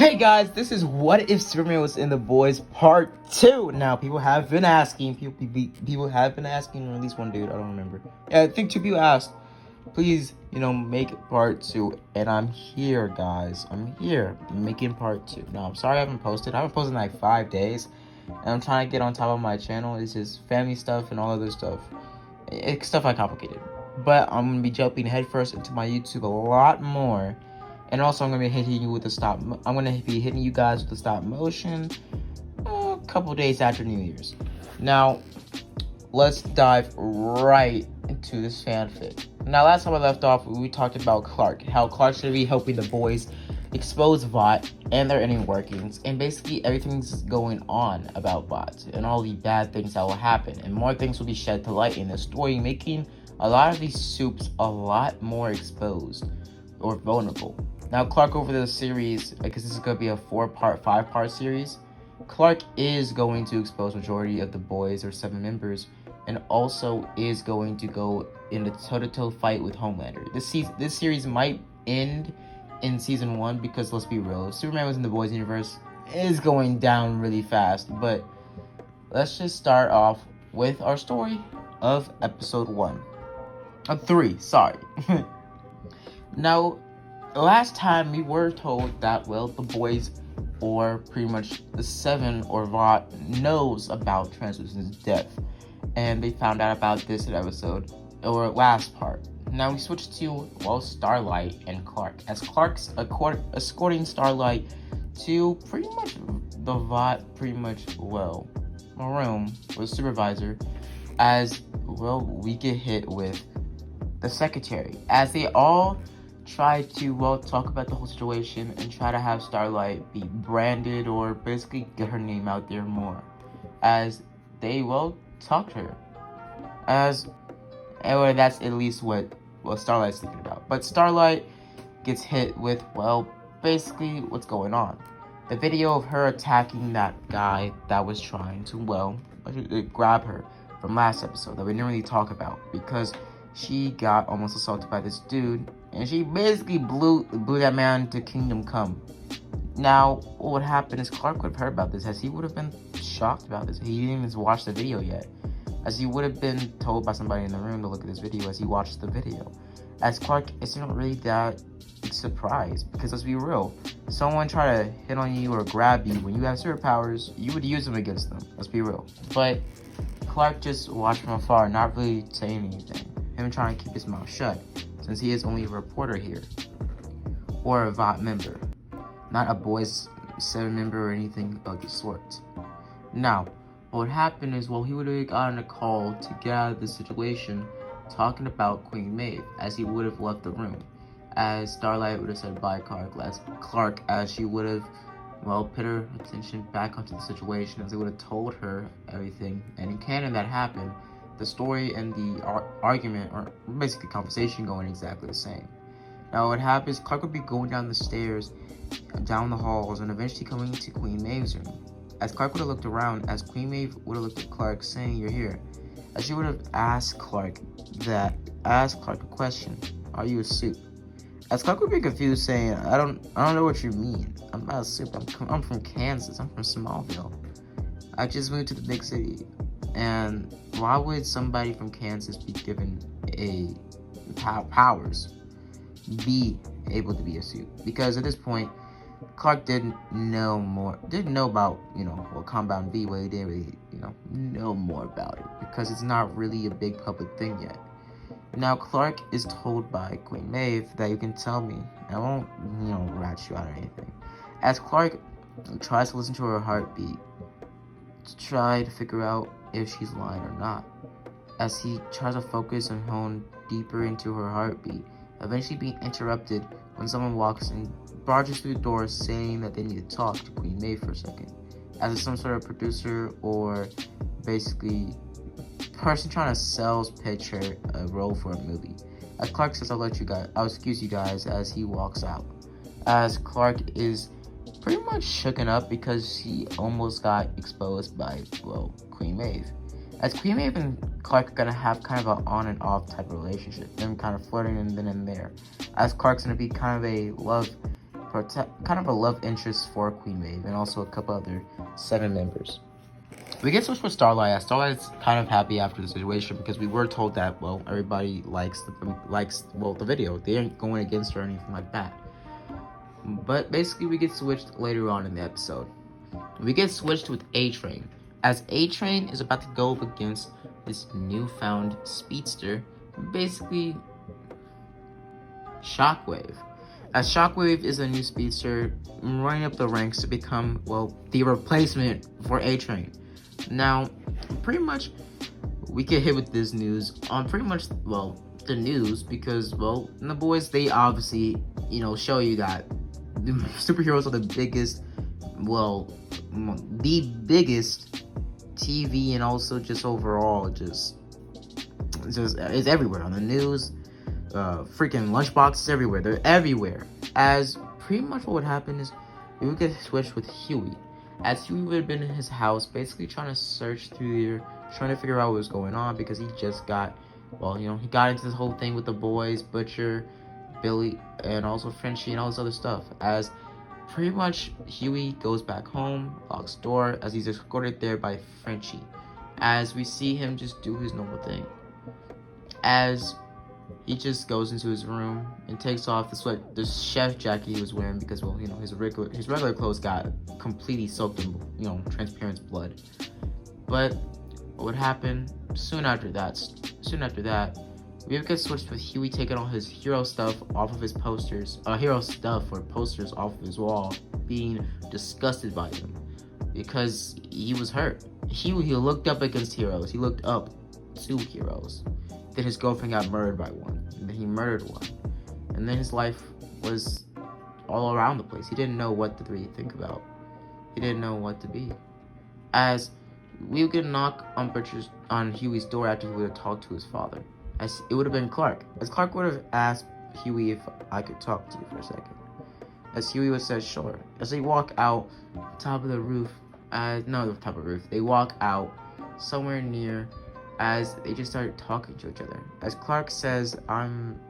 Hey guys, this is What If Superman Was in the Boys Part 2. Now, people have been asking, people have been asking, or at least one dude, I don't remember. Yeah, I think 2 people asked, please, make Part 2. And I'm here, guys. I'm here, making Part 2. Now, I'm sorry I haven't posted. I haven't posted in like 5 days. And I'm trying to get on top of my channel. It's just family stuff and all other stuff. It's stuff I complicated. But I'm going to be jumping headfirst into my YouTube a lot more. And also, I'm gonna be hitting you with the I'm gonna be hitting you guys with the stop motion a couple days after New Year's. Now, let's dive right into this fanfic. Now, last time I left off, we talked about Clark, how Clark should be helping the boys expose Vought and their inner workings, and basically everything's going on about Vought and all the bad things that will happen, and more things will be shed to light in the story, making a lot of these soups a lot more exposed or vulnerable. Now, Clark, over the series, because this is going to be a 5-part series, Clark is going to expose majority of the boys or 7 members, and also is going to go in a toe-to-toe fight with Homelander. This series might end in season 1 because, let's be real, if Superman was in the boys universe, it is going down really fast. But let's just start off with our story of episode 3, sorry. Now, last time we were told that, well, the boys, or pretty much the 7 or Vought, knows about Translucent's death. And they found out about this in episode, or last part. Now we switch to, well, Starlight and Clark. As Clark's escorting Starlight to pretty much the Vought, a room with a supervisor. As, well, we get hit with the secretary. As they all try to, well, talk about the whole situation and try to have Starlight be branded or basically get her name out there more. As they, well, talk to her. Or that's at least what Starlight's thinking about. But Starlight gets hit with, well, basically what's going on. The video of her attacking that guy that was trying to, well, grab her from last episode that we didn't really talk about because she got almost assaulted by this dude, and she basically blew that man to Kingdom Come. Now, what would happen is Clark would have heard about this, as he would have been shocked about this. He didn't even watch the video yet, as he would have been told by somebody in the room to look at this video as he watched the video. As Clark isn't really that surprised, because let's be real, someone try to hit on you or grab you when you have superpowers, you would use them against them. Let's be real. But Clark just watched from afar, not really saying anything. Him trying to keep his mouth shut, since he is only a reporter here, or a Vought member, not a boys 7 member or anything of the sort. Now, what happened is, well, he would have gotten a call to get out of the situation, talking about Queen Maeve, as he would have left the room, as Starlight would have said bye Clark, as she would have, well, put her attention back onto the situation, as they would have told her everything, and in canon that happened. The story and the argument, or basically conversation, going exactly the same. Now what happens, Clark would be going down the stairs, down the halls, and eventually coming to Queen Maeve's room. As Clark would have looked around, as Queen Maeve would have looked at Clark, saying, "You're here." As she would have asked Clark a question, "Are you a suit?" As Clark would be confused, saying, I don't know what you mean. I'm not a suit. I'm from Kansas. I'm from Smallville. I just moved to the big city. And why would somebody from Kansas be given powers, be able to be a suit? Because at this point, Clark didn't know about, what Compound V, but he didn't really, know more about it, because it's not really a big public thing yet. Now, Clark is told by Queen Maeve that you can tell me. I won't, rat you out or anything. As Clark tries to listen to her heartbeat, to try to figure out if she's lying or not, as he tries to focus and hone deeper into her heartbeat, eventually being interrupted when someone walks and barges through the door, saying that they need to talk to Queen Maeve for a second, as some sort of producer or basically person trying to pitch her a role for a movie. As Clark says, I'll excuse you guys, as he walks out. As Clark is pretty much shooken up because he almost got exposed by, well, Queen Maeve. As Queen Maeve and Clark are gonna have kind of an on and off type of relationship, them kind of flirting and then and there. As Clark's gonna be kind of a love kind of a love interest for Queen Maeve and also a couple other 7 members. We get switched with Starlight. Starlight's kind of happy after the situation because we were told that, well, everybody likes the video. They aren't going against her or anything like that. But basically, we get switched later on in the episode. We get switched with A-Train, as A-Train is about to go up against this newfound speedster, basically Shockwave. As Shockwave is a new speedster running up the ranks to become, well, the replacement for A-Train. Now, pretty much, we get hit with this news on pretty much, well, the news because, well, the boys, they obviously, show you that the superheroes are the biggest, well, the biggest TV and also just overall, just it's everywhere on the news. Freaking lunchboxes everywhere. They're everywhere. As pretty much what would happen is we would get switched with Huey. As Huey would have been in his house, basically trying to search through there, trying to figure out what was going on because he just got, well, he got into this whole thing with the boys, Butcher, Billy, and also Frenchie and all this other stuff. As pretty much Huey goes back home, locks the door, as he's escorted there by Frenchie. As we see him just do his normal thing. As he just goes into his room and takes off the chef jacket he was wearing because, well, his regular clothes got completely soaked in, transparent blood. But what would happen soon after that, we would get switched with Huey taking all his hero stuff off of his posters, posters off of his wall, being disgusted by them because he was hurt. He looked up against heroes. He looked up to heroes. Then his girlfriend got murdered by one. And then he murdered one. And then his life was all around the place. He didn't know what to really think about. He didn't know what to be. As we would get a knock on Huey's door after he would have talked to his father. As it would have been Clark. As Clark would have asked Huey if I could talk to you for a second. As Huey would say sure. As they walk out top of the roof, they walk out somewhere near. As they just start talking to each other. As Clark says, I'm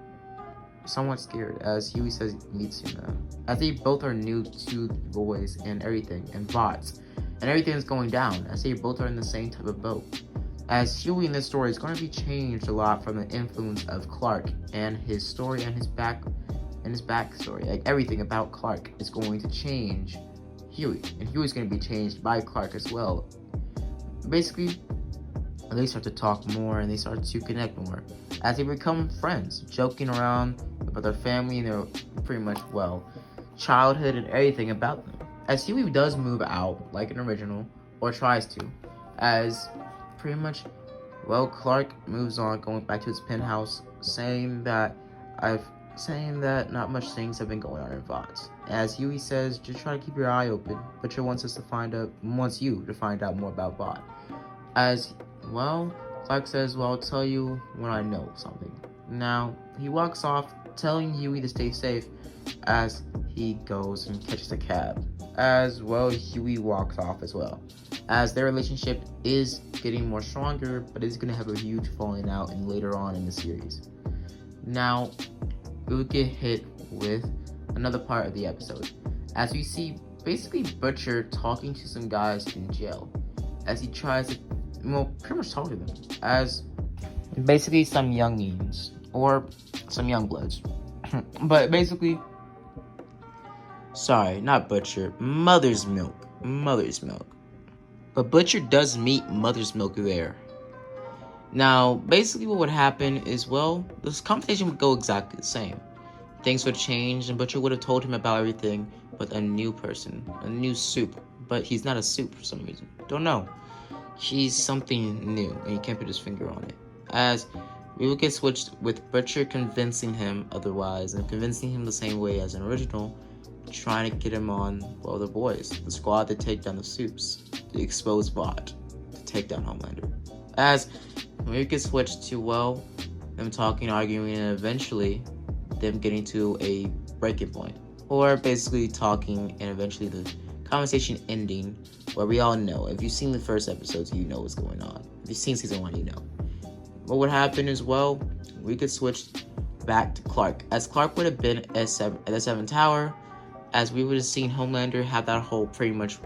somewhat scared. As Huey says, me too, man. As they both are new to the boys and everything, and Vought, and everything's going down. As they both are in the same type of boat. As Huey in this story is going to be changed a lot from the influence of Clark and his story and his backstory. Like everything about Clark is going to change Huey, and Huey's going to be changed by Clark as well. Basically, they start to talk more and they start to connect more as they become friends, joking around about their family and their pretty much, well, childhood and everything about them. As Huey does move out like an original, or tries to, as pretty much, well, Clark moves on, going back to his penthouse, saying that not much things have been going on in Vought. As Huey says, just try to keep your eye open. Butcher wants you to find out more about Vought. As well, Clark says, well, I'll tell you when I know something. Now, he walks off, telling Huey to stay safe as he goes and catches a cab. As well, Huey walks off as well. As their relationship is getting more stronger, but it's going to have a huge falling out and later on in the series. Now, we will get hit with another part of the episode. As we see, basically, Butcher talking to some guys in jail. As he tries to pretty much talk to them as basically some youngins or some young bloods. But basically, sorry, not Butcher, Mother's Milk. But Butcher does meet Mother's Milk there. Now, basically what would happen is, well, this conversation would go exactly the same. Things would change and Butcher would have told him about everything with a new person, a new soup. But he's not a soup for some reason. Don't know. She's something new, and he can't put his finger on it. As we will get switched with Butcher convincing him otherwise, and convincing him the same way as an original, trying to get him on, well, the boys, the squad to take down the soups, to expose Vought, to take down Homelander. As we get switched to, well, them talking, arguing, and eventually them getting to a breaking point. Or basically talking and eventually the conversation ending where we all know. If you've seen the first episodes, you know what's going on. If you've seen season 1, you know. What would happen is, well, we could switch back to Clark. As Clark would have been at the 7th Tower, as we would have seen Homelander have that whole pretty much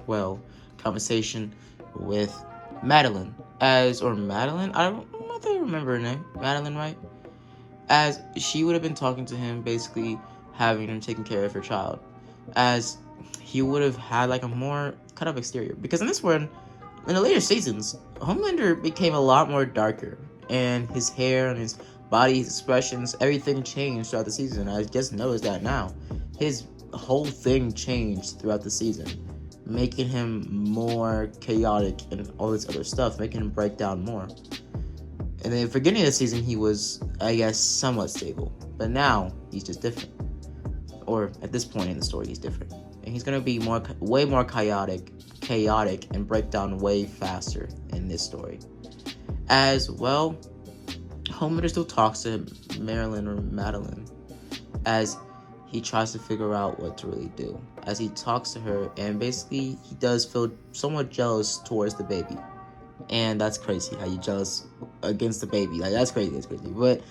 conversation with Madeline, Madeline, I don't remember her name, Madeline, right? As she would have been talking to him, basically having him taking care of her child, as he would have had like a more cut up exterior, because in this one, in the later seasons, Homelander became a lot more darker, and his hair and his body, his expressions, everything changed throughout the season. I just noticed that now. His whole thing changed throughout the season, making him more chaotic and all this other stuff, making him break down more. And then at the beginning of the season, he was, I guess, somewhat stable. But now, he's just different. Or, at this point in the story, he's different. And he's going to be way more chaotic, and break down way faster in this story. As well, Homelander still talks to Marilyn or Madeline, as he tries to figure out what to really do. As he talks to her, and basically, he does feel somewhat jealous towards the baby. And that's crazy, how you jealous against the baby. Like, that's crazy. But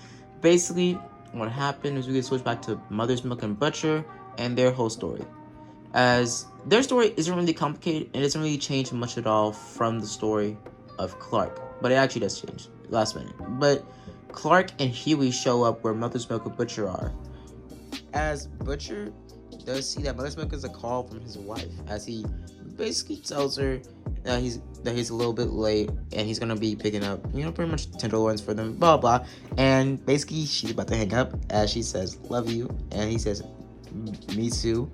basically, what happened is we get switched back to Mother's Milk and Butcher and their whole story. As their story isn't really complicated, and it doesn't really change much at all from the story of Clark. But it actually does change last minute. But Clark and Huey show up where Mother's Milk and Butcher are. As Butcher does see that Mother's Milk is a call from his wife, as he basically tells her that he's a little bit late, and he's gonna be picking up, pretty much tenderloins for them, blah blah. And basically, she's about to hang up, as she says, "Love you," and he says, "Me too,"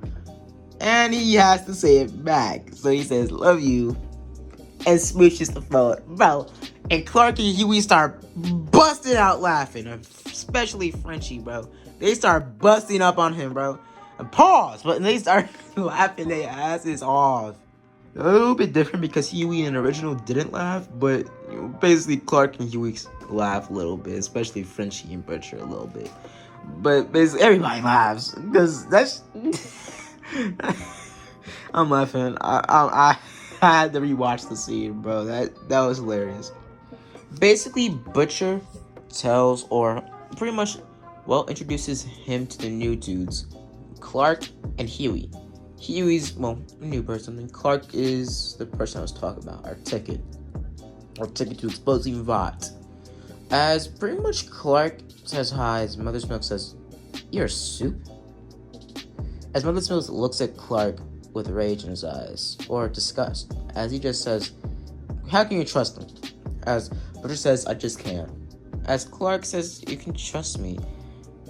and he has to say it back, so he says, "Love you," and smooches the phone, bro. And Clark and Huey start busting out laughing, especially Frenchie, bro. They start busting up on him, bro. And pause, but they start laughing their asses off. A little bit different because Huey in the original didn't laugh, but basically Clark and Huey laugh a little bit, especially Frenchie and Butcher a little bit. But basically everybody laughs because that's. I'm laughing. I had to rewatch the scene, bro. That was hilarious. Basically, Butcher tells, or pretty much, introduces him to the new dudes, Clark and Huey. Huey's, a new person, and Clark is the person I was talking about, our ticket to exposing Vought. As pretty much Clark says hi, as Mother's Milk says, "You're a soup?" As Mother's Milk looks at Clark with rage in his eyes, or disgust, as he just says, "How can you trust him?" As Butcher says, "I just can't." As Clark says, "You can trust me."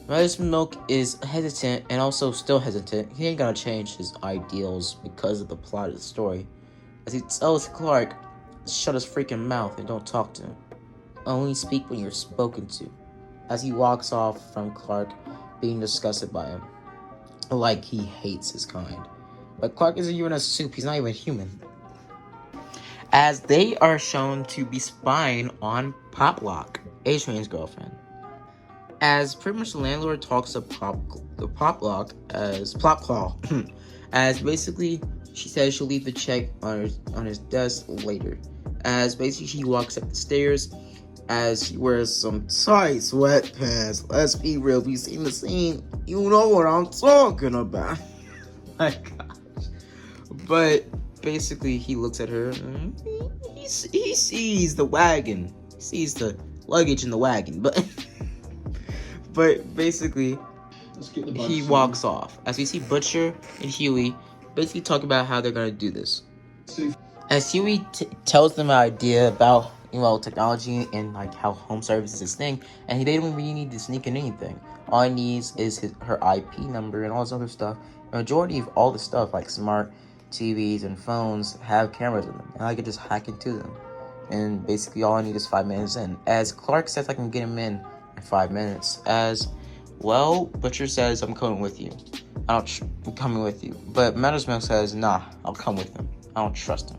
Mother's Milk is hesitant, and also still hesitant. He ain't gonna change his ideals because of the plot of the story. As he tells Clark, "Shut his freaking mouth and don't talk to him. Only speak when you're spoken to." As he walks off from Clark, being disgusted by him. Like he hates his kind. But Clark isn't even a soup, he's not even human. As they are shown to be spying on Popclaw, A-Train's girlfriend. As pretty much the landlord talks to Popclaw as basically she says she'll leave the check on his desk later. As basically she walks up the stairs as she wears some tight sweatpants. Let's be real, if you've seen the scene, you know what I'm talking about. My gosh. But basically he looks at her and he sees the wagon. He sees the luggage in the wagon, but basically, he walks off. As we see Butcher and Huey basically talk about how they're going to do this. As Huey tells them an idea about, technology and like how home service is his thing, and they don't really need to sneak in anything. All he needs is her IP number and all this other stuff. The majority of all the stuff, like smart TVs and phones, have cameras in them, and I could just hack into them. And basically, all I need is 5 minutes in. As Clark says, I can get him in 5 minutes. As well, Butcher says, "I'm coming with you. I'm coming with you." But Mother's Milk says, "Nah, I'll come with him. I don't trust him."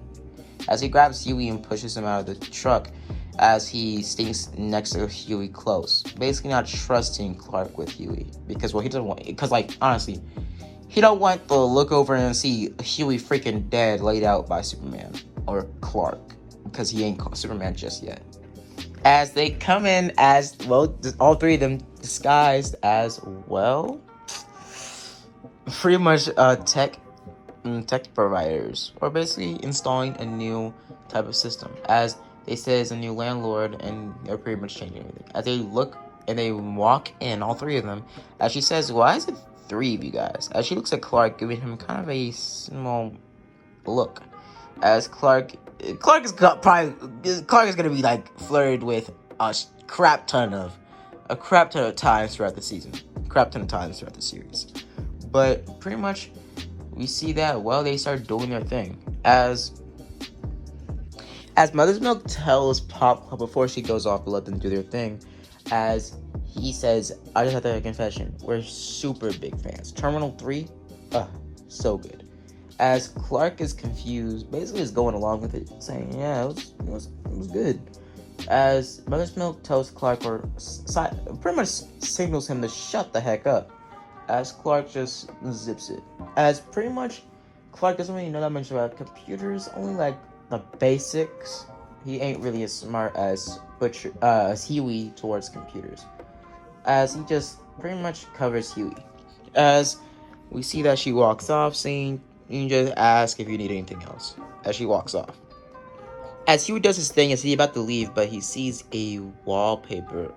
As he grabs Huey and pushes him out of the truck, as he stays next to Huey close, basically not trusting Clark with Huey because he doesn't want. Because honestly, he don't want to look over and see Huey freaking dead, laid out by Superman or Clark, because he ain't Superman just yet. As they come in as, all three of them disguised as, pretty much tech providers are basically installing a new type of system, as they say it's a new landlord, and they're pretty much changing everything. As they look and they walk in, all three of them, as she says, "Why is it three of you guys?" As she looks at Clark, giving him kind of a small look. As Clark is gonna be like flirted with a crap ton of times throughout the season, throughout the series. But pretty much, we see that they start doing their thing. As Mother's Milk tells Popclaw before she goes off to let them do their thing, as he says, "I just have to have a confession. We're super big fans. Terminal 3, so good." As Clark is confused, basically is going along with it, saying, "Yeah, it was good." As Mother's Milk tells Clark, or pretty much signals him to shut the heck up, as Clark just zips it. As pretty much Clark doesn't really know that much about computers, only like the basics. He ain't really as smart as Huey towards computers. As he just pretty much covers Huey. As we see that she walks off, saying, "You just ask if you need anything else," as she walks off. As Huey does his thing, as he's about to leave, but he sees a wallpaper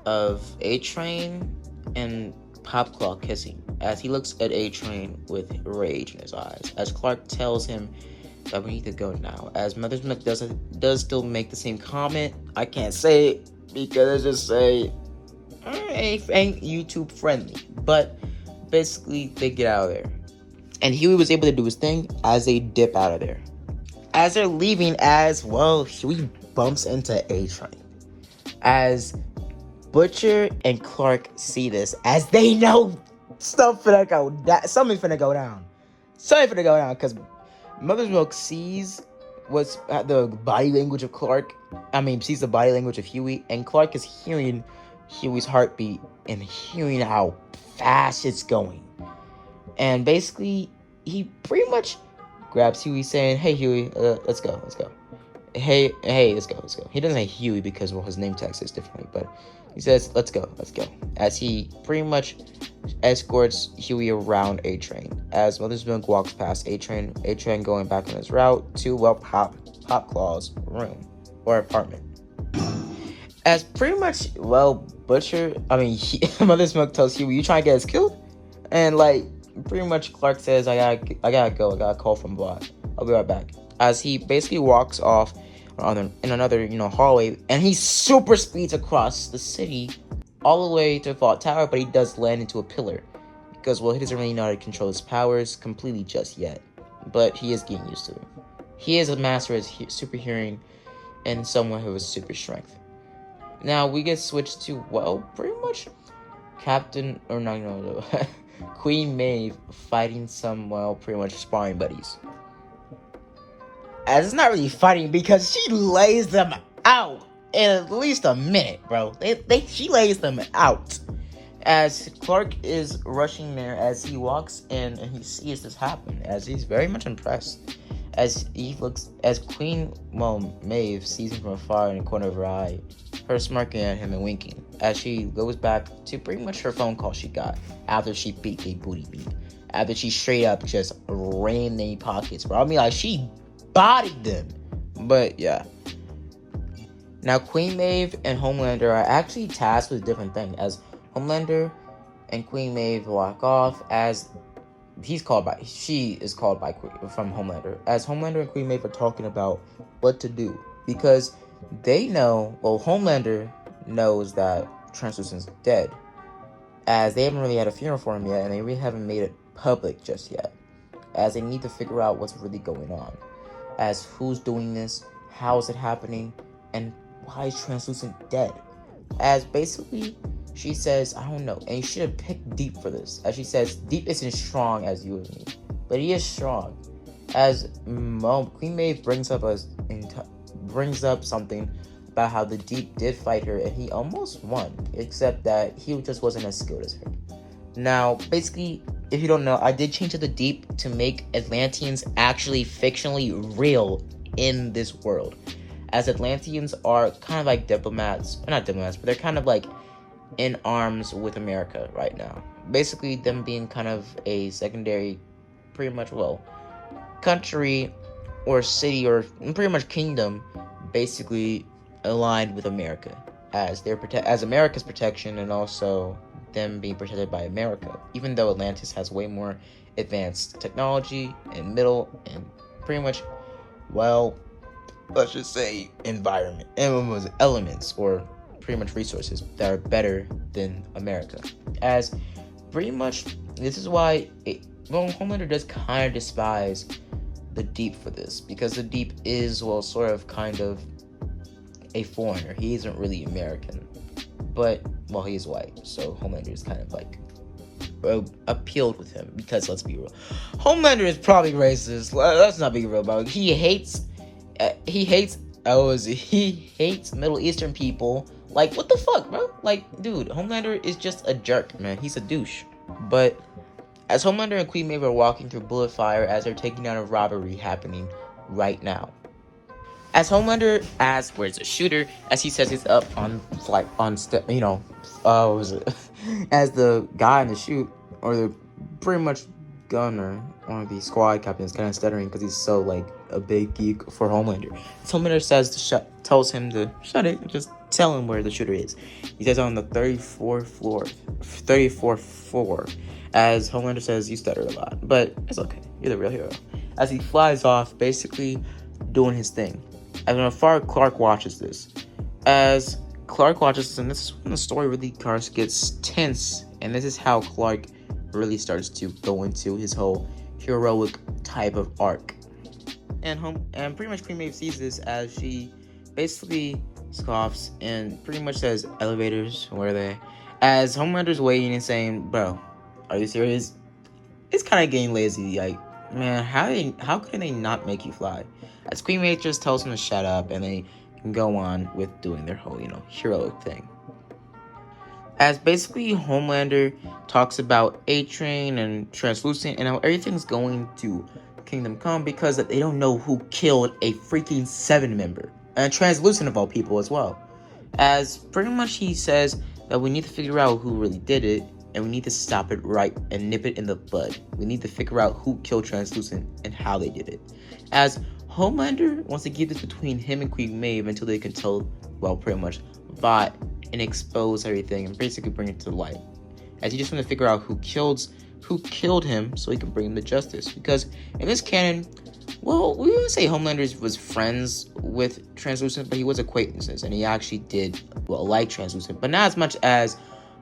of A-Train and Popclaw kissing, as he looks at A-Train with rage in his eyes. As Clark tells him that we need to go now. As Mother's Milk does still make the same comment. I can't say it because I just say ain't YouTube friendly. But basically, they get out of there. And Huey was able to do his thing as they dip out of there. As they're leaving, Huey bumps into A-Train. As Butcher and Clark see this, as they know something finna go down. Because Mother's Milk sees what's the body language of Clark. Sees the body language of Huey, and Clark is hearing Huey's heartbeat and hearing how fast it's going. And basically, he pretty much grabs Huey, saying, "Hey, Huey, let's go. Hey, let's go. He doesn't say Huey because, his name tag says differently, but he says, let's go. As he pretty much escorts Huey around A-Train. As Mother's Milk walks past A-Train going back on his route to, Popclaw's room, or apartment. As pretty much, Mother's Milk tells Huey, "You trying to get us killed?" And, pretty much Clark says, I gotta go. I got a call from Vought. I'll be right back. As he basically walks off in another, hallway, and he super speeds across the city all the way to Vought Tower, but he does land into a pillar because, he doesn't really know how to control his powers completely just yet, but he is getting used to it. He is a master at super hearing and someone who has super strength. Now we get switched to, pretty much Queen Maeve fighting some, pretty much sparring buddies. As it's not really fighting because she lays them out in at least a minute, bro. She lays them out. As Clark is rushing there, as he walks in and he sees this happen, as he's very much impressed. As Queen Maeve sees him from afar in the corner of her eye, her smirking at him and winking, as she goes back to pretty much her phone call she got after she beat a booty beat. After she straight up just ran their pockets, bro. She bodied them. But yeah. Now Queen Maeve and Homelander are actually tasked with different things. As Homelander and Queen Maeve walk off, as she is called by from Homelander. As Homelander and Queen Maeve are talking about what to do, because they know, Homelander knows that Translucent's dead, as they haven't really had a funeral for him yet, and they really haven't made it public just yet, as they need to figure out what's really going on, as who's doing this, how is it happening, and why is Translucent dead. As basically she says, I don't know, and you should have picked Deep for this. As she says, Deep isn't strong as you and me, but he is strong. As Queen Maeve brings up something about how the Deep did fight her and he almost won, except that he just wasn't as skilled as her. Now, basically, if you don't know, I did change to the Deep to make Atlanteans actually fictionally real in this world. As Atlanteans are kind of like diplomats, not diplomats, but they're kind of like in arms with America right now. basically them being kind of a secondary, pretty much, country or city or pretty much kingdom, basically aligned with America as as America's protection, and also them being protected by America, even though Atlantis has way more advanced technology and middle and pretty much, let's just say environment and elements or pretty much resources that are better than America. As pretty much this is why Homelander does kind of despise the Deep for this, because the Deep is sort of kind of a foreigner. He isn't really American, but he is white, so Homelander is kind of like appealed with him, because let's be real, Homelander is probably racist. Let's not be real about it. He hates Middle Eastern people. Like, what the fuck, bro? Like, dude, Homelander is just a jerk, man. He's a douche. But as Homelander and Queen Maeve are walking through bullet fire as they're taking down a robbery happening right now, as Homelander asks where's the shooter, as he says he's up on what was it? As the guy in the shoot, or the pretty much gunner, one of the squad captains, kind of stuttering because he's so like a big geek for Homelander. So Homelander tells him to shut it, just tell him where the shooter is. He says on the 34th floor. As Homelander says, you stutter a lot, but it's okay. You're the real hero. As he flies off, basically doing his thing. As from afar, Clark watches this. As Clark watches this, and this is when the story really gets tense, and this is how Clark really starts to go into his whole heroic type of arc. And pretty much Queen Maeve sees this as she basically scoffs and pretty much says, elevators, where are they? As Homelander's waiting and saying, bro, are you serious? It's kind of getting lazy. Like, man, how can they not make you fly? As Queen Maeve just tells him to shut up, and they can go on with doing their whole, heroic thing. As basically Homelander talks about A-Train and Translucent and how everything's going to Kingdom Come because they don't know who killed a freaking 7 member. And Translucent of all people as well. As pretty much he says that we need to figure out who really did it, and we need to stop it right and nip it in the bud. We need to figure out who killed Translucent and how they did it. As Homelander wants to keep this between him and Queen Maeve until they can tell, pretty much Vought and expose everything and basically bring it to light. As he just wants to figure out who killed him so he can bring him to justice. Because in this canon, we would say Homelander was friends with Translucent, but he was acquaintances, and he actually did like Translucent, but not as much as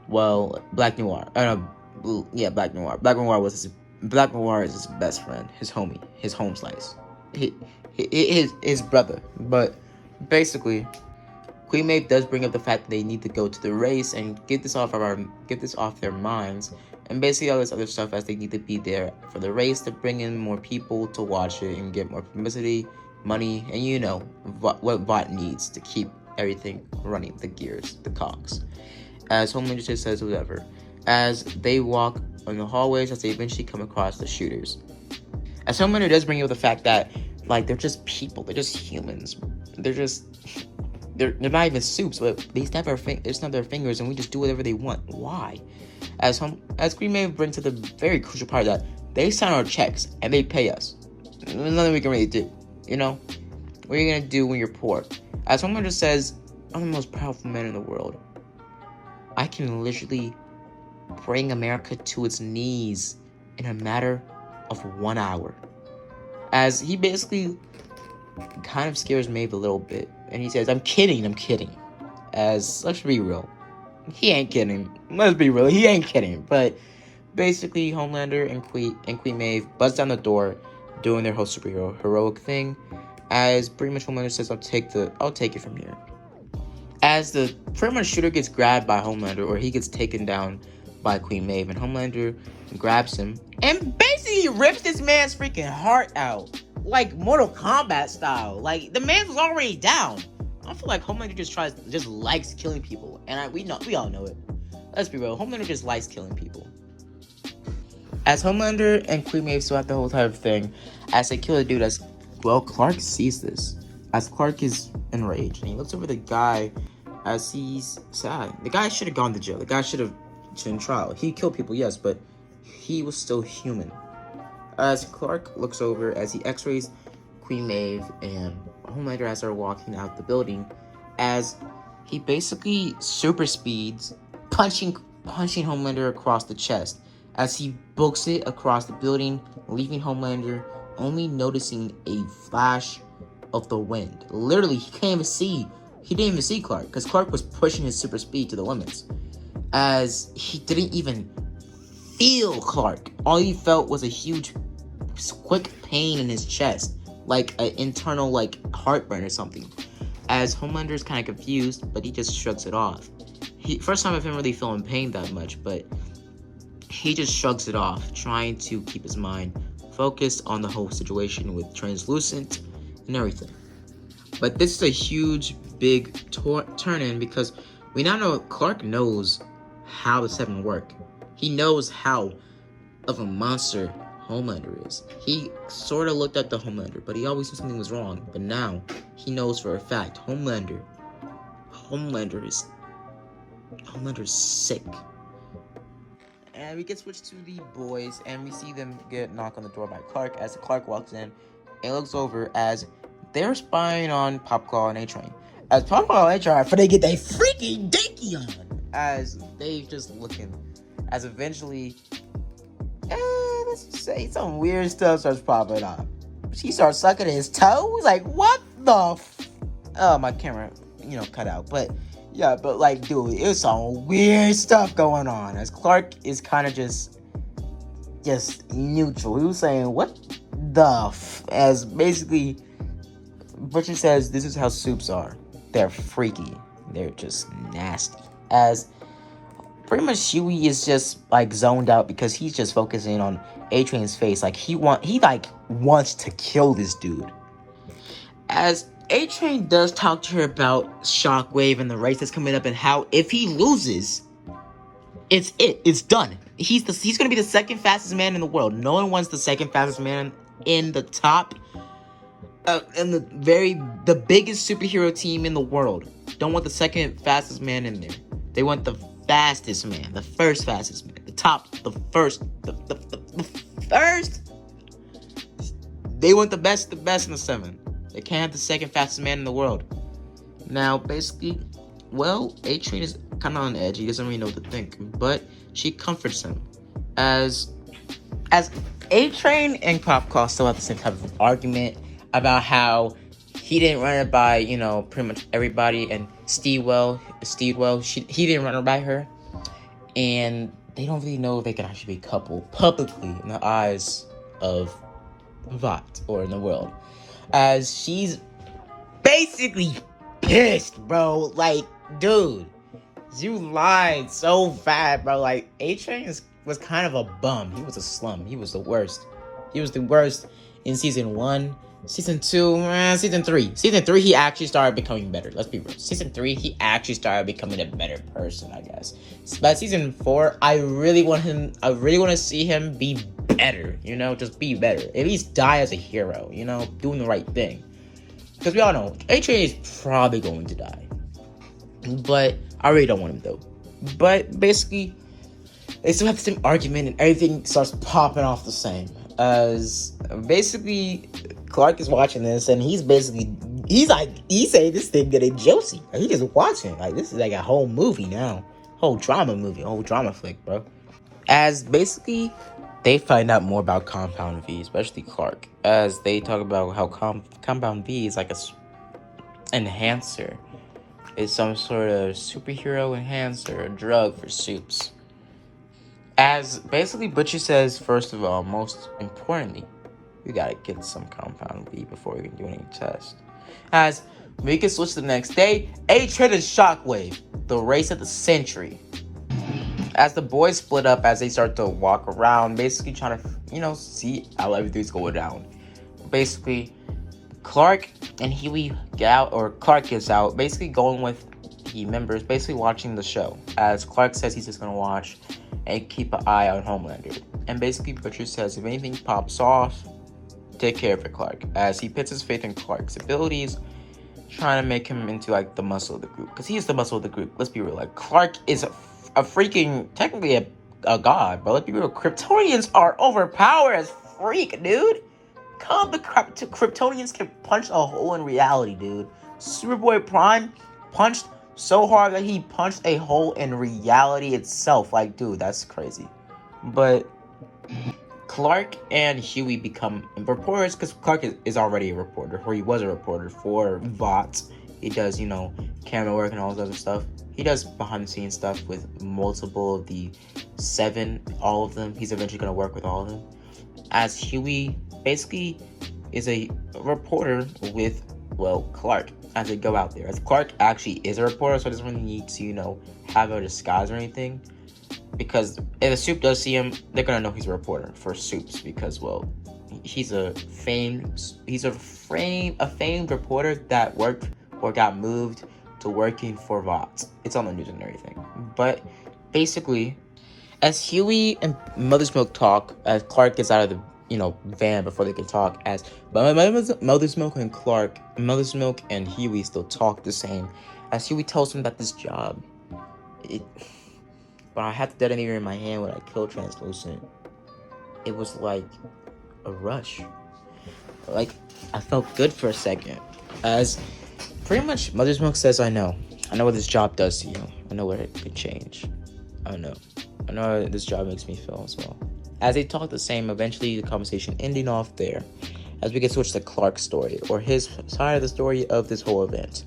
Black Noir. Black Noir. Black Noir is his best friend, his homie, his home slice, his brother. But basically, Queen Maeve does bring up the fact that they need to go to the race and get this off their minds, and basically all this other stuff, as they need to be there for the race to bring in more people to watch it and get more publicity, money, and what Vought needs to keep everything running, the gears, the cogs. As Homelander just says whatever. As they walk in the hallways, as they eventually come across the shooters. As Homelander does bring up the fact that they're just people, they're just humans, they're not even soups, but they snap their fingers and we just do whatever they want. Why? As Queen Maeve brings to the very crucial part that they sign our checks and they pay us. There's nothing we can really do. What are you gonna do when you're poor? As Homelander says, I'm the most powerful man in the world. I can literally bring America to its knees in a matter of 1 hour. As he basically kind of scares Maeve a little bit, and he says, I'm kidding. As, let's be real, he ain't kidding. Let's be real, he ain't kidding. But basically, Homelander and Queen Maeve buzz down the door, doing their whole superhero heroic thing. As pretty much Homelander says, I'll take it from here. As the pretty much shooter gets grabbed by Homelander, or he gets taken down by Queen Maeve, and Homelander grabs him and basically rips this man's freaking heart out, like Mortal Kombat style. Like, the man was already down. I feel like Homelander just likes killing people, and we all know it. Let's be real, Homelander just likes killing people. As Homelander and Queen Maeve still have the whole type of thing, as they kill the dude, Clark sees this. As Clark is enraged, and he looks over the guy as he's sad. The guy should have gone to jail. The guy should have in trial. He killed people, yes, but he was still human. As Clark looks over as he x-rays Queen Maeve and Homelander as they're walking out the building, as he basically super speeds, punching Homelander across the chest as he books it across the building, leaving Homelander only noticing a flash of the wind. Literally, he didn't even see Clark, because Clark was pushing his super speed to the limits, as he didn't even feel Clark. All he felt was a huge, quick pain in his chest, like an internal, like, heartburn or something. As Homelander's kind of confused, but he just shrugs it off. First time of him really feeling pain that much, but he just shrugs it off, trying to keep his mind focused on the whole situation with Translucent and everything. But this is a huge, big turn-in, because we now know Clark knows how the Seven work. He knows how of a monster Homelander is. He sort of looked at the Homelander, but he always knew something was wrong. But now, he knows for a fact, Homelander is sick. And we get switched to the boys, and we see them get knocked on the door by Clark, as Clark walks in and looks over as they're spying on Popclaw and A-Train. As Popclaw and A-Train, for they get their freaking dinky on, as they just looking, as eventually, let's just say some weird stuff starts popping up. She starts sucking his toes, like, what the oh, my camera, cut out, but yeah, but like, dude, it was some weird stuff going on, as Clark is kind of just neutral. He was saying, what the as basically, Butcher says, this is how soups are. They're freaky. They're just nasty. As pretty much Huey is just, like, zoned out because he's just focusing on A-Train's face. Like, he wants to kill this dude. As A-Train does talk to her about Shockwave and the race that's coming up, and how if he loses, it's done. He's gonna be the second fastest man in the world. No one wants the second fastest man in the top, in the biggest superhero team in the world. Don't want the second fastest man in there. They want the fastest man, the first fastest man, the top, the first, the first. They want the best in the seven. They can't have the second fastest man in the world. Now, basically, well, A-Train is kind of on edge. He doesn't really know what to think, but she comforts him. As A-Train and Popclaw still have the same type of argument about how he didn't run it by, pretty much everybody, and Steedwell, he didn't run it by her, and they don't really know if they can actually be coupled publicly in the eyes of Vought, or in the world. As she's basically pissed, bro. Like, dude, you lied so bad, bro. Like, A-Train was kind of a bum. He was a slum. He was the worst. He was the worst in season 1. Season 2, season 3. Season 3, he actually started becoming better. Let's be real. Season 3, he actually started becoming a better person, I guess. But season 4, I really want to see him be better, just be better. At least die as a hero, doing the right thing. Because we all know, A-Train is probably going to die. But I really don't want him, though. But basically, they still have the same argument, and everything starts popping off the same. As basically, Clark is watching this, and he's saying this thing getting juicy. Like, he just watching. Like, this is like a whole movie now. Whole drama flick, bro. As basically, they find out more about Compound V, especially Clark. As they talk about how Compound V is like a enhancer. It's some sort of superhero enhancer, a drug for soups. As basically Butcher says, first of all, most importantly, we gotta get some Compound V before we can do any test. As we can switch to the next day, A-Train and Shockwave, the race of the century. As the boys split up, as they start to walk around, basically trying to, see how everything's going down. Basically, Clark and Huey get out, or Clark gets out, basically going with the members, basically watching the show. As Clark says he's just gonna watch and keep an eye on Homelander. And basically Butcher says if anything pops off, take care of it, Clark. As he puts his faith in Clark's abilities, trying to make him into like the muscle of the group. Because he is the muscle of the group. Let's be real. Like, Clark is a freaking, technically a god, but let's be real, Kryptonians are overpowered as freak, dude. Come, the Kryptonians can punch a hole in reality, dude. Superboy Prime punched so hard that he punched a hole in reality itself. Like, dude, that's crazy. But Clark and Huey become reporters because Clark is already a reporter, or he was a reporter for Vought. He does, camera work and all this other stuff. He does behind the scenes stuff with multiple of the 7, all of them. He's eventually going to work with all of them. As Huey basically is a reporter with, Clark as they go out there. As Clark actually is a reporter, so he doesn't really need to, have a disguise or anything. Because if the Soup does see him, they're gonna know he's a reporter for Soups because, he's a famed reporter that worked or got moved to working for Vought. It's on the news and everything. But basically, as Huey and Mother's Milk talk, as Clark gets out of the van before they can talk, as Mother's Milk and Huey still talk the same. As Huey tells him that this job, but I had the detonator in my hand when I killed Translucent. It was like a rush. Like, I felt good for a second. As pretty much Mother's Milk says, I know what this job does to you. I know what it could change. I know what this job makes me feel as well. As they talk the same, eventually the conversation ending off there. As we get switched to Clark's story, or his side of the story of this whole event.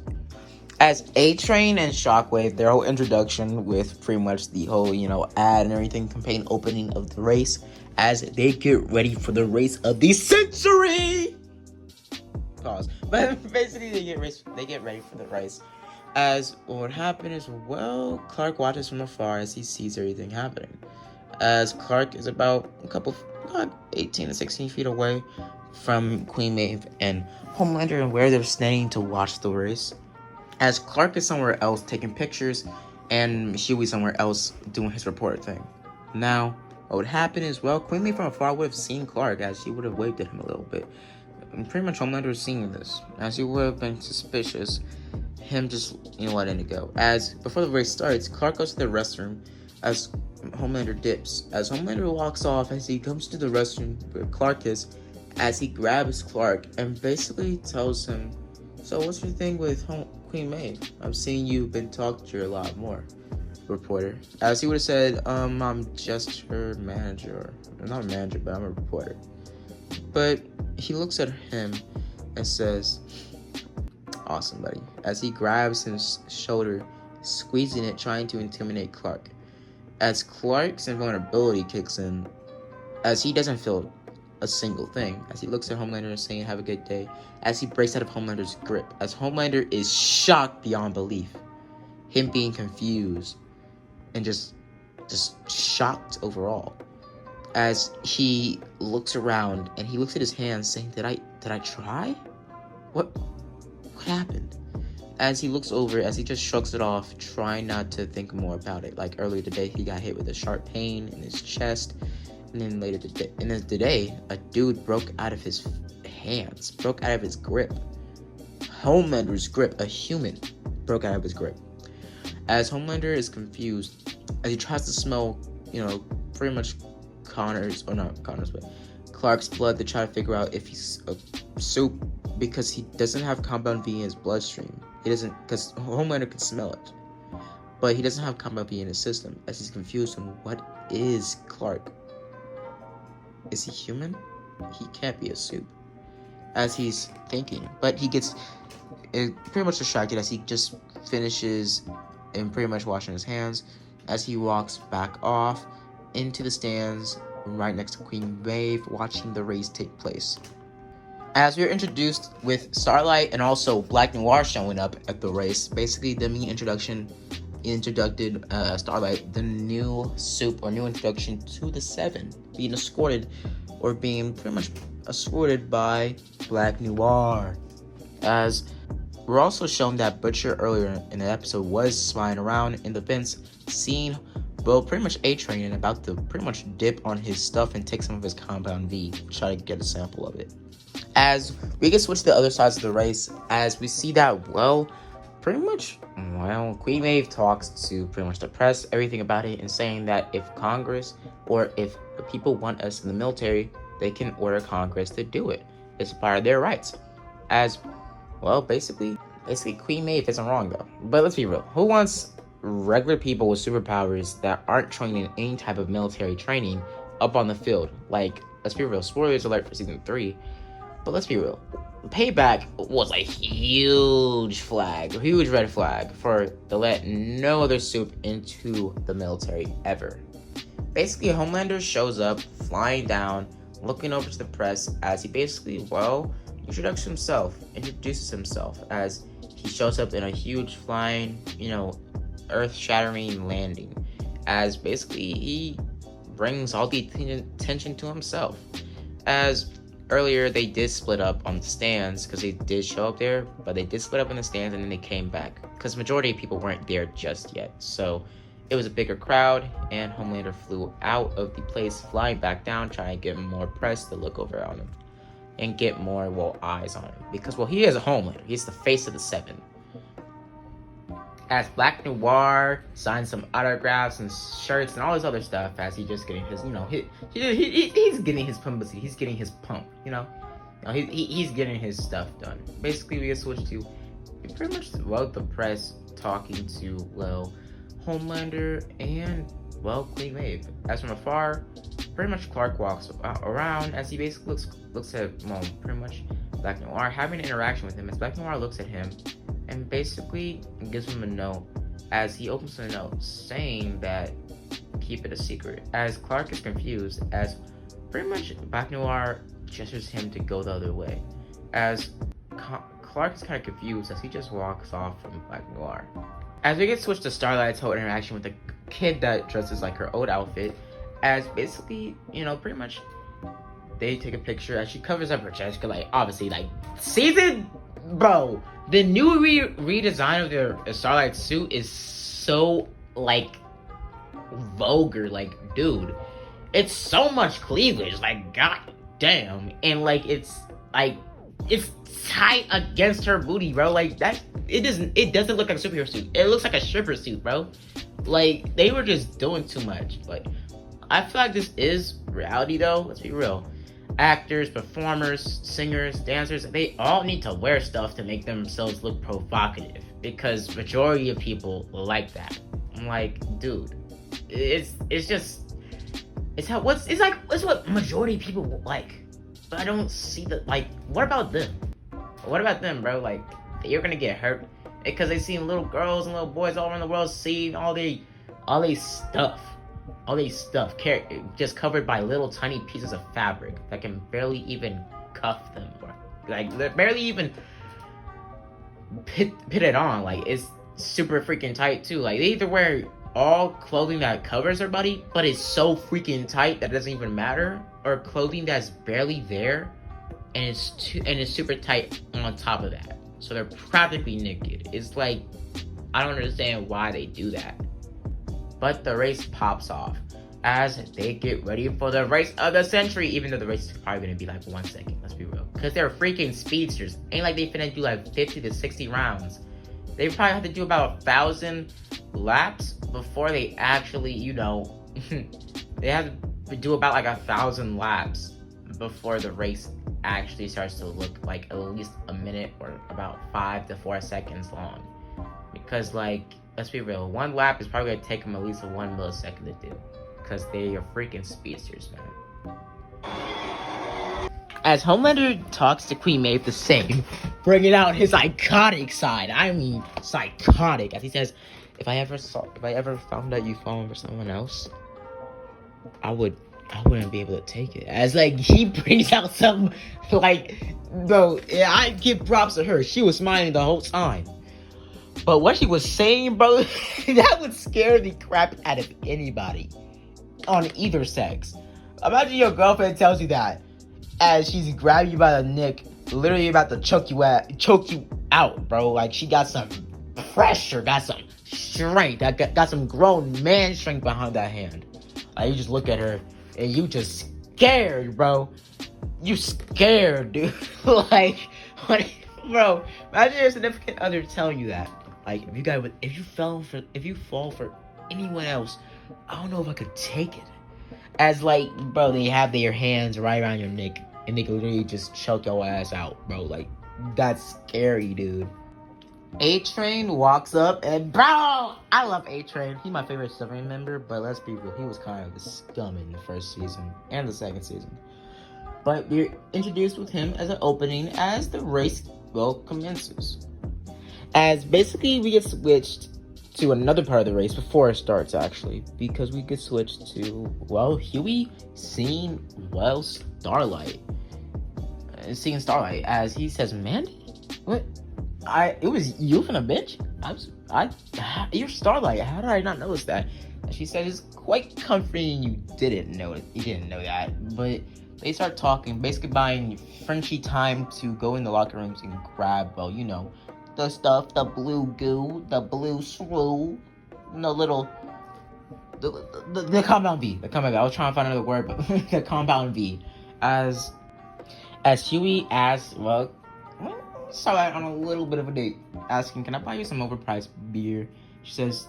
As A-Train and Shockwave, their whole introduction with pretty much the whole, ad and everything, campaign opening of the race, as they get ready for the race of the century! Pause. But basically, they get ready for the race. As what happened is, Clark watches from afar as he sees everything happening. As Clark is about 18 to 16 feet away from Queen Maeve and Homelander and where they're standing to watch the race. As Clark is somewhere else taking pictures and Huey somewhere else doing his reporter thing. Now, what would happen is, Queen Maeve from afar would have seen Clark as she would have waved at him a little bit. And pretty much Homelander was seeing this, as he would have been suspicious, him just, letting it go. As before the race starts, Clark goes to the restroom as Homelander dips. As Homelander walks off, as he comes to the restroom where Clark is, as he grabs Clark and basically tells him, so what's your thing with Queen Maeve? I'm seeing you've been talking to her a lot more, reporter. As he would have said, I'm just her manager. I'm not a manager, but I'm a reporter. But he looks at him and says, awesome, buddy. As he grabs his shoulder, squeezing it, trying to intimidate Clark. As Clark's invulnerability kicks in, as he doesn't feel a single thing, as he looks at Homelander and saying, have a good day, as he breaks out of Homelander's grip, as Homelander is shocked beyond belief, him being confused, and just shocked overall, as he looks around, and he looks at his hands saying, did I try? What happened? As he looks over, as he just shrugs it off, trying not to think more about it. Like earlier today, he got hit with a sharp pain in his chest. And then later today, a dude broke out of his hands, broke out of his grip. Homelander's grip, a human, broke out of his grip. As Homelander is confused, as he tries to smell, pretty much Clark's blood to try to figure out if he's a Soup, because he doesn't have compound V in his bloodstream. He doesn't, because Homelander can smell it. But he doesn't have compound V in his system, as he's confused on what is Clark. Is he human? He can't be a Soup. As he's thinking. But he gets pretty much distracted as he just finishes and pretty much washing his hands. As he walks back off into the stands right next to Queen Maeve, watching the race take place. As we are introduced with Starlight and also Black Noir showing up at the race, basically the main introducted Starlight, the new Soup or new introduction to the 7, being escorted by Black Noir. As we're also shown that Butcher earlier in the episode was spying around in the vents, seeing pretty much A-Train and about to pretty much dip on his stuff and take some of his compound V, try to get a sample of it. As we get switched to the other sides of the race, as we see that, pretty much, well, Queen Maeve talks to pretty much the press, everything about it, and saying that if Congress or if the people want us in the military, they can order Congress to do it. It's part of their rights. As, well, basically Queen Maeve isn't wrong though. But let's be real. Who wants regular people with superpowers that aren't trained in any type of military training up on the field? Like, let's be real. Spoilers alert for season 3. But let's be real. Payback was a huge red flag for to let no other soup into the military ever. Basically, Homelander shows up, flying down, looking over to the press as he basically, well, introduces himself as he shows up in a huge flying, earth-shattering landing. As basically, he brings all the attention to himself. As earlier, they did split up on the stands because they did show up there, but they did split up in the stands and then they came back because majority of people weren't there just yet. So it was a bigger crowd, and Homelander flew out of the place, flying back down, trying to get more press to look over on him and get more, eyes on him. Because, he is a Homelander. He's the face of the 7. As Black Noir signs some autographs and shirts and all this other stuff, as he's just getting his, he's getting his publicity. He's getting his pump, he's getting his stuff done. Basically, we get switched to pretty much, the press talking to, Homelander and, Queen Maeve. As from afar, pretty much Clark walks around as he basically looks at, pretty much Black Noir, having an interaction with him. As Black Noir looks at him and basically gives him a note, as he opens the note saying that keep it a secret. As Clark is confused, as pretty much Black Noir gestures him to go the other way. As Clark is kind of confused as he just walks off from Black Noir. As we get switched to Starlight's whole interaction with the kid that dresses like her old outfit, as basically, pretty much they take a picture as she covers up her chest, cause obviously season, bro, the new redesign of the Starlight suit is so vulgar, dude, it's so much cleavage, god damn, and it's tight against her booty, bro, that. It doesn't look like a superhero suit. It looks like a stripper suit, bro. They were just doing too much. I feel like this is reality, though. Let's be real. Actors, performers, singers, dancers, they all need to wear stuff to make themselves look provocative. Because majority of people like that. I'm dude. It's what majority of people like. But I don't see what about them? What about them, bro? You're gonna get hurt because they seen little girls and little boys all around the world seeing all they stuff just covered by little tiny pieces of fabric that can barely even cuff them, or they're barely even pit it on. It's super freaking tight too. They either wear all clothing that covers their body but it's so freaking tight that it doesn't even matter, or clothing that's barely there and it's super tight on top of that. So they're practically naked. It's I don't understand why they do that. But the race pops off as they get ready for the race of the century, even though the race is probably going to be 1 second, let's be real. Because they're freaking speedsters. Ain't they finna do 50 to 60 rounds. They probably have to do about 1,000 laps before they actually, they have to do about 1,000 laps before the race actually starts to look at least a minute or about 5 to 4 seconds long. Because let's be real, 1 lap is probably going to take them at least 1 millisecond to do. Because they are freaking speedsters, man. As Homelander talks to Queen Maeve the same, bringing out his iconic side. I mean, psychotic. As he says, if I ever found out you falling for someone else, I wouldn't be able to take it. As he brings out some bro, yeah, I give props to her. She was smiling the whole time. But what she was saying, bro, that would scare the crap out of anybody on either sex. Imagine your girlfriend tells you that as she's grabbing you by the neck, literally about to choke you out, bro. She got some pressure, got some strength, got some grown man strength behind that hand. You just look at her and you just scared, bro. You scared, dude. Bro, imagine your significant other telling you that. Like, if you fall for anyone else, I don't know if I could take it. As like, bro, they have their hands right around your neck and they can literally just choke your ass out, bro. Like, that's scary, dude. A-Train walks up and, bro, I love A-Train. He's my favorite Submarine member, but let's be real, he was kind of the scum in the first season and the second season. But we're introduced with him as an opening as the race, well, commences. As basically we get switched to another part of the race before it starts, actually, because we get switched to, well, Huey seeing, well, Starlight. Seeing Starlight as he says, Mandy? What? It was you from a bitch? You're Starlight. How did I not notice that? And she said, it's quite comforting you didn't know that. But they start talking, basically buying Frenchie time to go in the locker rooms and grab, well, you know, the stuff, the blue goo, the blue swoo, the compound V. The compound V. I was trying to find another word, but the compound V. As Huey asks, well, Starlight on a little bit of a date, asking, can I buy you some overpriced beer? She says,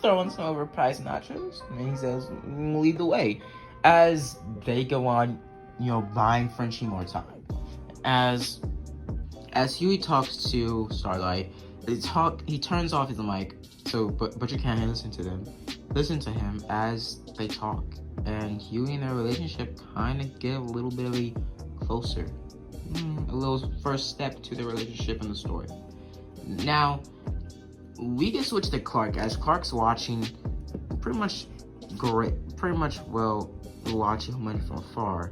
throw in some overpriced nachos. And he says, lead the way. As they go on, you know, buying Frenchie more time. As Huey talks to Starlight, he turns off his mic, so but you can't listen to him as they talk. And Huey and their relationship kind of get a little bit closer. A little first step to the relationship in the story. Now, we get switched to Clark as Clark's watching watching Homelander from afar,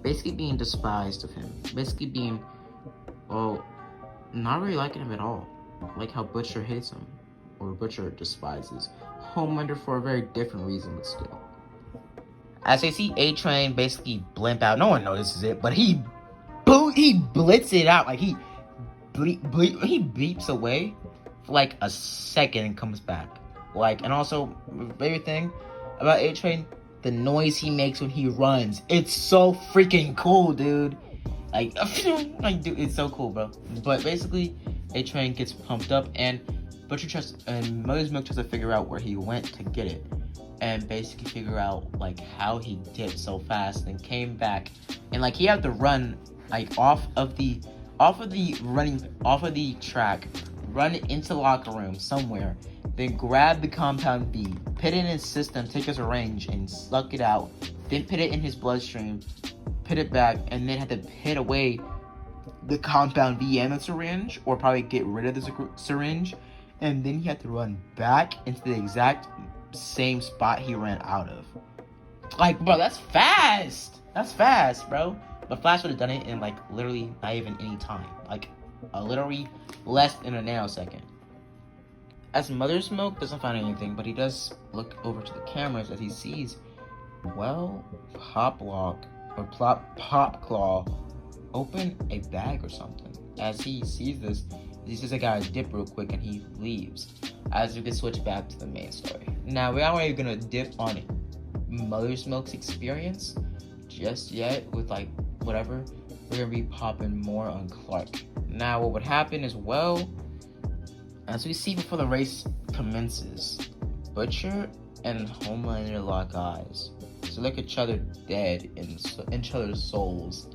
basically being despised of him, basically being, well, not really liking him at all, like how Butcher hates him, or Butcher despises Homelander for a very different reason, but still. As they see A-Train basically blimp out, no one notices it, but he blitz it out, like he beeps away for like a second and comes back. Like, and also, favorite thing about A-Train, the noise he makes when he runs. It's so freaking cool, dude. Like, dude, it's so cool, bro. But basically, A-Train gets pumped up, and Mother's Milk tries to figure out where he went to get it, and basically figure out like how he dipped so fast and came back, and like he had to run like off of the track, run into the locker room somewhere, then grab the compound V, put it in his system, take his range, and suck it out, then put it in his bloodstream, put it back, and then had to put away the compound V and the syringe, or probably get rid of the syringe, and then he had to run back into the exact same spot he ran out of. Like, bro, that's fast! That's fast, bro. But Flash would have done it in, like, literally not even any time. Like, literally less than a nanosecond. As Mother's Milk doesn't find anything, but he does look over to the cameras as he sees, well, Popclaw open a bag or something. As he sees this, he says, I gotta dip real quick, and he leaves. As we can switch back to the main story. Now, we aren't even gonna dip on Mother's Milk's experience just yet with, like, whatever. We're gonna be popping more on Clark. Now, what would happen is, well, as we see before the race commences, Butcher and Homelander lock eyes. So look at each other dead in each other's souls.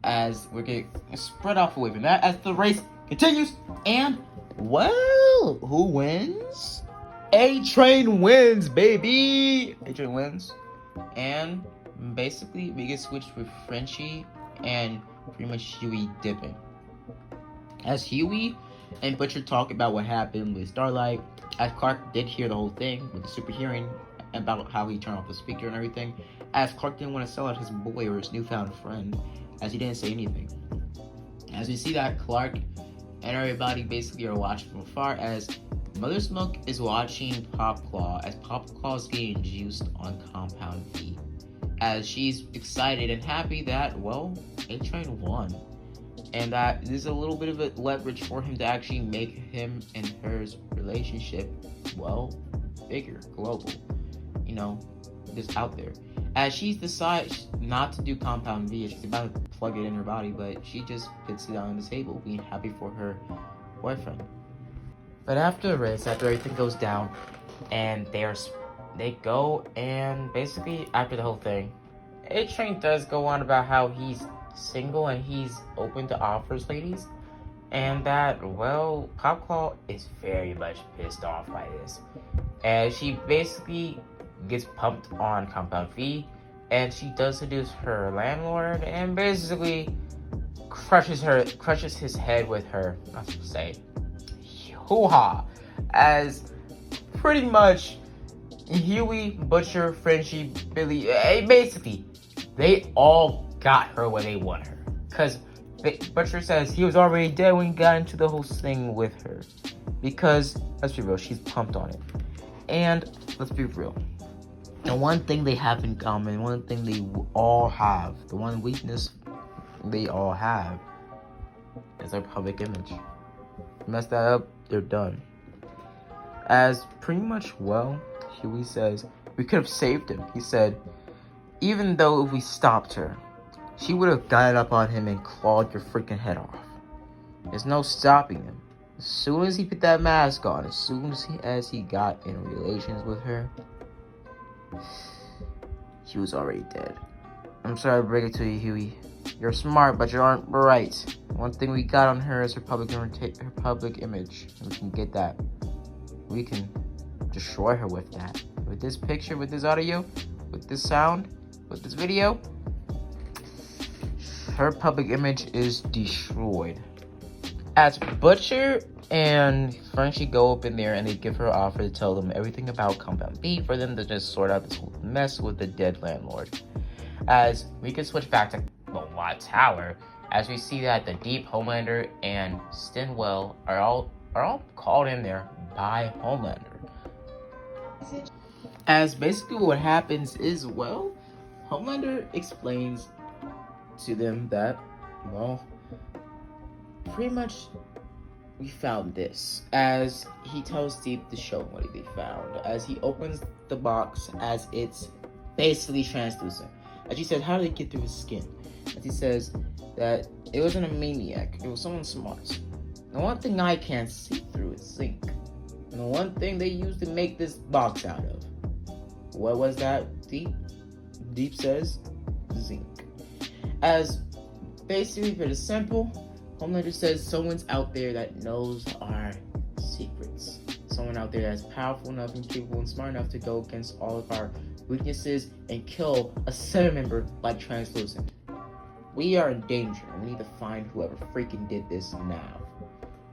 As we're getting spread off away from that, as the race continues, and, well, who wins? A-Train wins, baby! A-Train wins. And basically, we get switched with Frenchie and pretty much Huey dipping. As Huey and Butcher talk about what happened with Starlight, as Clark did hear the whole thing with the super hearing about how he turned off the speaker and everything, as Clark didn't want to sell out his boy or his newfound friend, as he didn't say anything. As we see that Clark and everybody basically are watching from afar, as Mother's Milk is watching Popclaw, as Popclaw's getting juiced on Compound V, as she's excited and happy that, well, A-Train won, and that there's a little bit of a leverage for him to actually make him and hers relationship, well, bigger, global, you know, just out there. As she decides not to do Compound V, she's about to plug it in her body, but she just puts it down on the table, being happy for her boyfriend. But after the race, after everything goes down, and they go, and basically after the whole thing, A-Train does go on about how he's single and he's open to offers, ladies. And that, well, Popclaw is very much pissed off by this. And she basically gets pumped on Compound V, and she does seduce her landlord, and basically crushes his head with her, I should say, hoo-ha, as pretty much Huey, Butcher, Frenchie, Billy, basically, they all got her where they want her. Because Butcher says he was already dead when he got into the whole thing with her. Because, let's be real, she's pumped on it. And, let's be real, the one thing they have in common, one thing they all have, the one weakness they all have, is their public image. Mess that up, they're done. As pretty much, well, Huey says, we could have saved him. He said, even though if we stopped her, she would have gotten up on him and clawed your freaking head off. There's no stopping him. As soon as he put that mask on, as soon as he got in relations with her, he was already dead. I'm sorry to break it to you, Huey. You're smart, but you aren't bright. One thing we got on her is her public image. And we can get that. We can destroy her with that. With this picture, with this audio, with this sound, with this video, her public image is destroyed. As Butcher and Frenchie go up in there and they give her an offer to tell them everything about Compound B for them to just sort out this whole mess with the dead landlord. As we can switch back to the Vought Tower, as we see that the Deep, Homelander, and Stinwell are all called in there by Homelander. As basically what happens is, well, Homelander explains to them that, well, pretty much we found this. As he tells Deep to show what they found. As he opens the box, as it's basically translucent. As he said, how did it get through his skin? As he says that it wasn't a maniac, it was someone smart. The one thing I can't see through is zinc. And the one thing they used to make this box out of. What was that, Deep? Deep says zinc. As basically pretty simple, Homelander says someone's out there that knows our secrets. Someone out there that's powerful enough and capable and smart enough to go against all of our weaknesses and kill a 7-member like Translucent. We are in danger and we need to find whoever freaking did this now.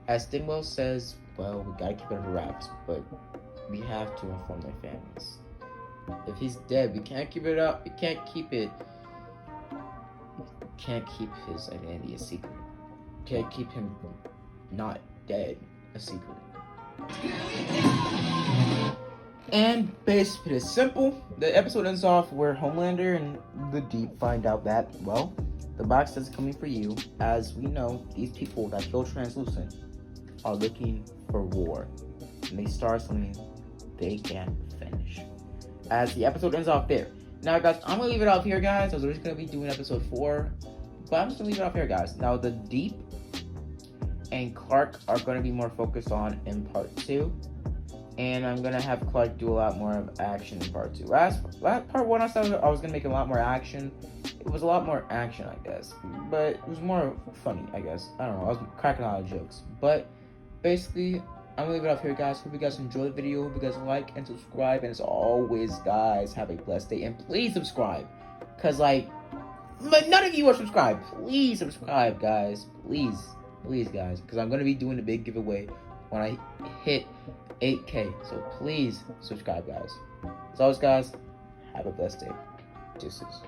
As Stinwell says, well, we gotta keep it under wraps, but we have to inform their families. If he's dead, we can't keep it up. We can't keep it. We can't keep his identity a secret. We can't keep him not dead a secret. And basically, it's simple. The episode ends off where Homelander and the Deep find out that, well, the box is coming for you. As we know, these people that kill Translucent are looking for war. And they start something they can't finish. As the episode ends off there. Now, guys, I'm going to leave it off here, guys. I was originally going to be doing episode 4. But I'm just going to leave it off here, guys. Now, the Deep and Clark are going to be more focused on in part 2. And I'm going to have Clark do a lot more of action in part 2. Last part 1, I thought I was going to make a lot more action. It was a lot more action, I guess. But it was more funny, I guess. I don't know. I was cracking a lot of jokes. But basically, I'm gonna leave it off here, guys. Hope you guys enjoy the video. Hope you guys like and subscribe. And as always, guys, have a blessed day. And please subscribe. Because, like, none of you are subscribed. Please subscribe, guys. Please, guys. Because I'm going to be doing a big giveaway when I hit 8K. So please subscribe, guys. As always, guys, have a blessed day. Deuces.